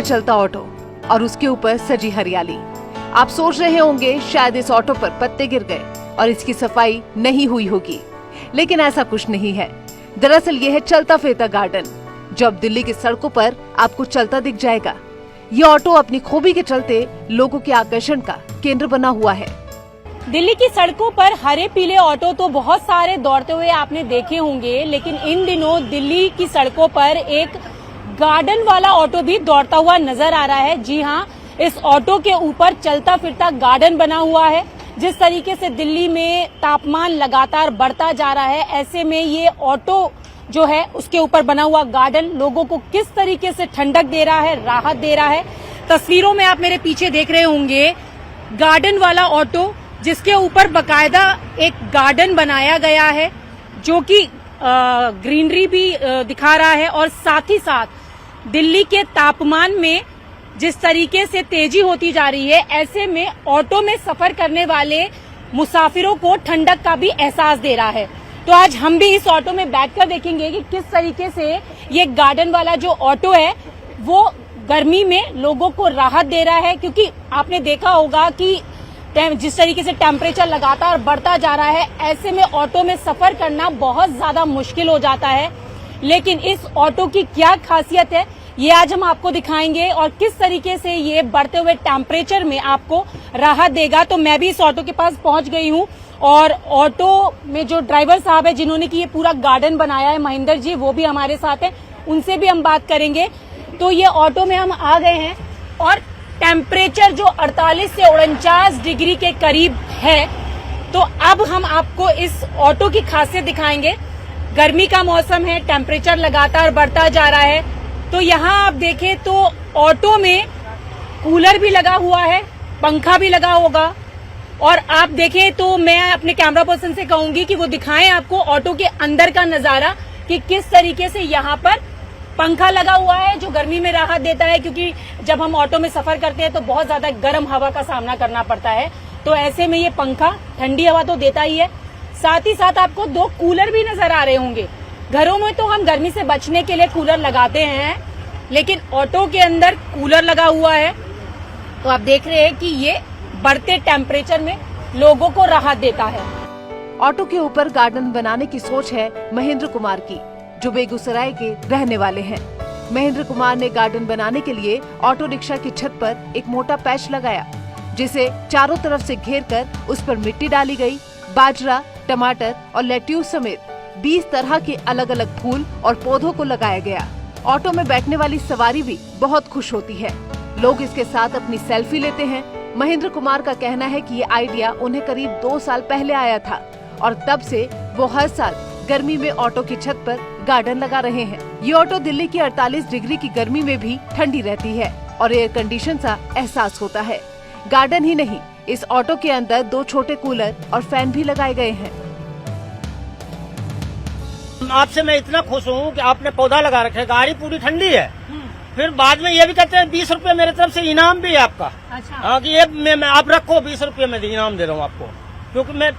पर चलता ऑटो और उसके ऊपर सजी हरियाली। आप सोच रहे होंगे शायद इस ऑटो पर पत्ते गिर गए और इसकी सफाई नहीं हुई होगी, लेकिन ऐसा कुछ नहीं है। दरअसल यह है चलता फिरता गार्डन, जो अब दिल्ली की सड़कों पर आपको चलता दिख जाएगा। ये ऑटो अपनी खूबी के चलते लोगों के आकर्षण का केंद्र बना हुआ है। दिल्ली की सड़कों पर हरे पीले ऑटो तो बहुत सारे दौड़ते हुए आपने देखे होंगे, लेकिन इन दिनों दिल्ली की सड़कों पर एक गार्डन वाला ऑटो भी दौड़ता हुआ नजर आ रहा है। जी हाँ, इस ऑटो के ऊपर चलता फिरता गार्डन बना हुआ है। जिस तरीके से दिल्ली में तापमान लगातार बढ़ता जा रहा है, ऐसे में ये ऑटो जो है उसके ऊपर बना हुआ गार्डन लोगों को किस तरीके से ठंडक दे रहा है, राहत दे रहा है। तस्वीरों में आप मेरे पीछे देख रहे होंगे गार्डन वाला ऑटो, जिसके ऊपर बकायदा एक गार्डन बनाया गया है, जो कि ग्रीनरी भी दिखा रहा है। और साथ ही साथ दिल्ली के तापमान में जिस तरीके से तेजी होती जा रही है, ऐसे में ऑटो में सफर करने वाले मुसाफिरों को ठंडक का भी एहसास दे रहा है। तो आज हम भी इस ऑटो में बैठकर देखेंगे कि किस तरीके से ये गार्डन वाला जो ऑटो है वो गर्मी में लोगों को राहत दे रहा है। क्योंकि आपने देखा होगा कि जिस तरीके से टेम्परेचर लगातार बढ़ता जा रहा है, ऐसे में ऑटो में सफर करना बहुत ज्यादा मुश्किल हो जाता है। लेकिन इस ऑटो की क्या खासियत है, ये आज हम आपको दिखाएंगे और किस तरीके से ये बढ़ते हुए टेम्परेचर में आपको राहत देगा। तो मैं भी इस ऑटो के पास पहुंच गई हूँ और ऑटो में जो ड्राइवर साहब है, जिन्होंने की ये पूरा गार्डन बनाया है, महेंद्र जी, वो भी हमारे साथ हैं, उनसे भी हम बात करेंगे। तो ये ऑटो में हम आ गए हैं और टेम्परेचर जो 48 से 49 डिग्री के करीब है। तो अब हम आपको इस ऑटो की खासियत दिखाएंगे। गर्मी का मौसम है, टेम्परेचर लगातार बढ़ता जा रहा है। तो यहाँ आप देखें तो ऑटो में कूलर भी लगा हुआ है, पंखा भी लगा होगा। और आप देखें तो मैं अपने कैमरा पर्सन से कहूंगी कि वो दिखाएं आपको ऑटो के अंदर का नजारा कि किस तरीके से यहाँ पर पंखा लगा हुआ है, जो गर्मी में राहत देता है। क्योंकि जब हम ऑटो में सफर करते हैं तो बहुत ज्यादा गर्म हवा का सामना करना पड़ता है, तो ऐसे में ये पंखा ठंडी हवा तो देता ही है। साथ ही साथ आपको 2 कूलर भी नजर आ रहे होंगे। घरों में तो हम गर्मी से बचने के लिए कूलर लगाते हैं, लेकिन ऑटो के अंदर कूलर लगा हुआ है। तो आप देख रहे हैं कि ये बढ़ते टेम्परेचर में लोगों को राहत देता है। ऑटो के ऊपर गार्डन बनाने की सोच है महेंद्र कुमार की, जो बेगूसराय के रहने वाले हैं। महेंद्र कुमार ने गार्डन बनाने के लिए ऑटो रिक्शा की छत पर एक मोटा पैच लगाया, जिसे चारों तरफ से घेर कर उस पर मिट्टी डाली गई। बाजरा, टमाटर और लेट्यूस समेत 20 तरह के अलग अलग फूल और पौधों को लगाया गया। ऑटो में बैठने वाली सवारी भी बहुत खुश होती है। लोग इसके साथ अपनी सेल्फी लेते हैं। महेंद्र कुमार का कहना है कि ये आइडिया उन्हें करीब 2 साल पहले आया था और तब से वो हर साल गर्मी में ऑटो की छत पर गार्डन लगा रहे हैं। ये ऑटो दिल्ली की 48 डिग्री की गर्मी में भी ठंडी रहती है और एयर कंडीशन सा एहसास होता है। गार्डन ही नहीं, इस ऑटो के अंदर 2 छोटे कूलर और फैन भी लगाए गए हैं। आपसे मैं इतना खुश हूँ कि आपने पौधा लगा रखे, गाड़ी पूरी ठंडी है। फिर बाद में ये भी कहते हैं 20 रुपए मेरे तरफ से इनाम भी है आपका। अच्छा। हाँ, कि ये मैं आप रखो, 20 रुपए में इनाम दे रहा हूँ आपको, क्योंकि मैं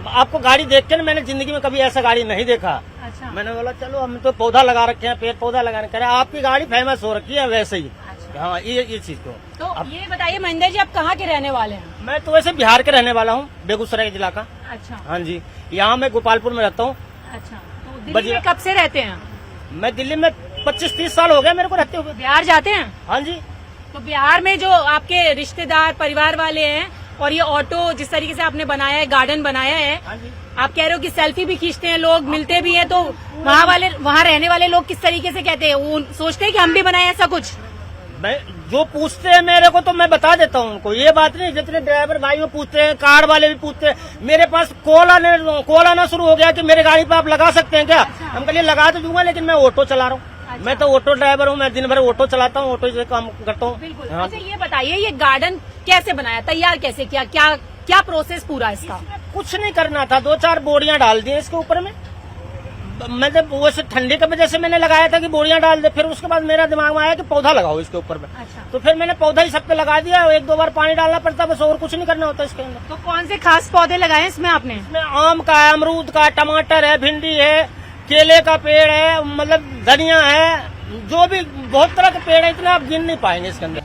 आपको गाड़ी देख के ना, मैंने जिंदगी में कभी ऐसा गाड़ी नहीं देखा। अच्छा। मैंने बोला चलो हम तो पौधा लगा रखे हैं, पेड़ पौधा लगाने करे, आपकी गाड़ी फेमस हो रखी है वैसे ही। अच्छा। हाँ, ये चीज तो ये बताइए महेंद्र जी, आप कहाँ के रहने वाले हैं? मैं तो वैसे बिहार के रहने वाला हूँ, बेगूसराय जिला का। अच्छा। हाँ जी, यहाँ मैं गोपालपुर में रहता हूँ। अच्छा, तो दिल्ली में कब से रहते हैं? मैं दिल्ली में 25-30 साल हो गए मेरे को रहते हुए। बिहार जाते हैं? हाँ जी। तो बिहार में जो आपके रिश्तेदार परिवार वाले हैं और ये ऑटो जिस तरीके से आपने बनाया है, गार्डन बनाया है, हाँ जी। आप कह रहे हो कि सेल्फी भी खींचते हैं लोग, मिलते भी हैं, तो वहाँ रहने वाले लोग किस तरीके से कहते हैं? वो सोचते हैं कि हम भी बनाए ऐसा कुछ? मैं जो पूछते हैं मेरे को तो मैं बता देता हूँ उनको, ये बात नहीं। जितने ड्राइवर भाई वो पूछते हैं, कार वाले भी पूछते हैं, मेरे पास कॉल आना शुरू हो गया कि मेरे गाड़ी पे आप लगा सकते हैं क्या? हम कहिए लगा तो दूंगा, लेकिन मैं ऑटो चला रहा हूँ। अच्छा। मैं तो ऑटो ड्राइवर हूँ, मैं दिन भर ऑटो चलाता हूँ, ऑटो से काम करता हूँ। बिल्कुल। हाँ। अच्छा, ये बताइए ये गार्डन कैसे बनाया, तैयार कैसे किया, क्या प्रोसेस पूरा इसका? कुछ नहीं करना था, 2-4 बोरियां डाल दी इसके ऊपर में। मतलब वो ठंडी की वजह से मैंने लगाया था कि बोरियां डाल दे। फिर उसके बाद मेरा दिमाग में आया कि पौधा लगाओ इसके ऊपर में। अच्छा। तो फिर मैंने पौधा ही सब पे लगा दिया। 1-2 बार पानी डालना पड़ता, बस और कुछ नहीं करना होता इसके अंदर। तो कौन से खास पौधे लगाए इसमें आपने? इसमें आम का है, अमरूद का, टमाटर है, भिंडी है, केले का पेड़ है, मतलब धनिया है, जो भी बहुत तरह के पेड़ है, इतने आप गिन नहीं पाएंगे इसके अंदर।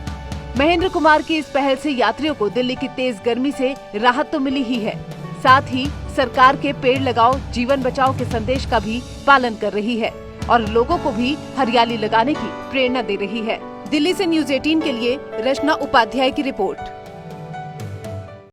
महेंद्र कुमार की इस पहल से यात्रियों को दिल्ली की तेज गर्मी से राहत तो मिली ही है, साथ ही सरकार के पेड़ लगाओ जीवन बचाओ के संदेश का भी पालन कर रही है और लोगों को भी हरियाली लगाने की प्रेरणा दे रही है। दिल्ली से न्यूज़ 18 के लिए रचना उपाध्याय की रिपोर्ट।